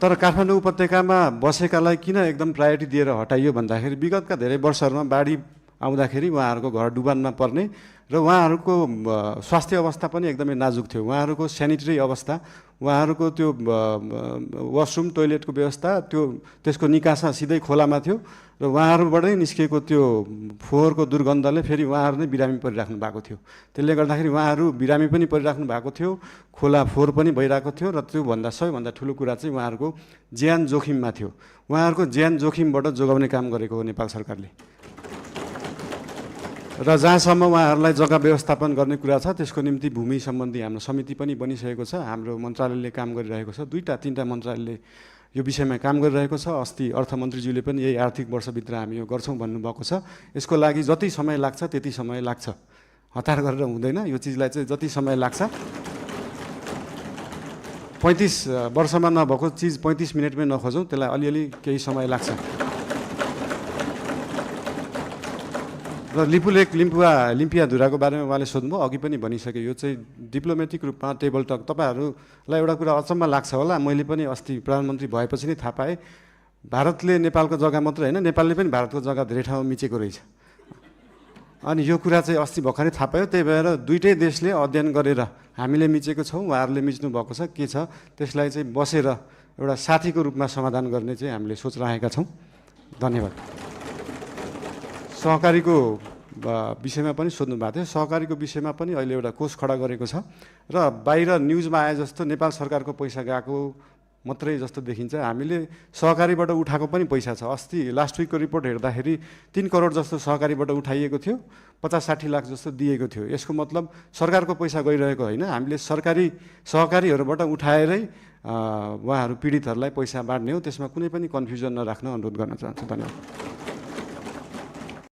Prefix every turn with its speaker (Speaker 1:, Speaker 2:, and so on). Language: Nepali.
Speaker 1: तर काठमाडौँ उपत्यकामा बसेकालाई किन एकदम प्रायोरिटी दिएर हटाइयो भन्दाखेरि विगतका धेरै वर्षहरूमा बाढी आउँदाखेरि उहाँहरूको घर डुबानमा पर्ने र उहाँहरूको स्वास्थ्य अवस्था पनि एकदमै नाजुक थियो। उहाँहरूको सेनिटरी अवस्था, उहाँहरूको त्यो वासरुम टोइलेटको व्यवस्था त्यसको निकासा सिधै खोलामा थियो र उहाँहरूबाटै निस्किएको त्यो फोहोरको दुर्गन्धले फेरि उहाँहरू नै बिरामी परिराख्नु भएको थियो। त्यसले गर्दाखेरि उहाँहरू बिरामी पनि परिराख्नु भएको थियो, खोला फोहोर पनि भइरहेको थियो र त्योभन्दा सबैभन्दा ठुलो कुरा चाहिँ उहाँहरूको ज्यान जोखिममा थियो। उहाँहरूको ज्यान जोखिमबाट जोगाउने काम गरेको हो नेपाल सरकारले। र जहाँसम्म उहाँहरूलाई जग्गा व्यवस्थापन गर्ने कुरा छ त्यसको निम्ति भूमि सम्बन्धी हाम्रो समिति पनि बनिसकेको छ। हाम्रो मन्त्रालयले काम गरिरहेको छ, 2-3 मन्त्रालयले यो विषयमा काम गरिरहेको छ। अस्ति अर्थमन्त्रीज्यूले पनि यही आर्थिक वर्षभित्र हामी यो गर्छौँ भन्नुभएको छ। यसको लागि जति समय लाग्छ त्यति समय लाग्छ, हतार गरेर हुँदैन। यो चिजलाई चाहिँ जति समय लाग्छ, 35 वर्षमा नभएको चिज 35 मिनटमै नखोजौँ, त्यसलाई अलिअलि केही समय लाग्छ। र लिपुलेक लिम्पिया धुराको बारेमा उहाँले सोध्नुभयो, अघि पनि भनिसके। यो चाहिँ डिप्लोमेटिक रूपमा टेबल टक। तपाईँहरूलाई एउटा कुरा अचम्म लाग्छ होला, मैले पनि अस्ति प्रधानमन्त्री भएपछि नै थाहा पाएँ, भारतले नेपालको जग्गा मात्रै होइन, नेपालले पनि भारतको जग्गा धेरै ठाउँमा मिचेको रहेछ। अनि यो कुरा चाहिँ अस्ति भर्खरै थाहा पायो। त्यही भएर दुईटै देशले अध्ययन गरेर हामीले मिचेको छौँ, उहाँहरूले मिच्नु भएको छ, के छ त्यसलाई चाहिँ बसेर एउटा साथीको रूपमा समाधान गर्ने चाहिँ हामीले सोच राखेका छौँ। धन्यवाद। सहकारीको विषयमा पनि सोध्नु भएको थियो। सहकारीको विषयमा पनि अहिले एउटा कोष खडा गरेको छ र बाहिर न्युजमा आए जस्तो नेपाल सरकारको पैसा गएको मात्रै जस्तो देखिन्छ। हामीले सहकारीबाट उठाएको पनि पैसा छ। अस्ति लास्ट विकको रिपोर्ट हेर्दाखेरि 3 करोड जस्तो सहकारीबाट उठाइएको थियो, 50-60 लाख जस्तो दिएको थियो। यसको मतलब सरकारको पैसा गइरहेको होइन, हामीले सहकारीहरूबाट उठाएरै उहाँहरू पीडितहरूलाई पैसा बाँड्ने हो। त्यसमा कुनै पनि कन्फ्युजन नराख्न अनुरोध गर्न चाहन्छु। धन्यवाद।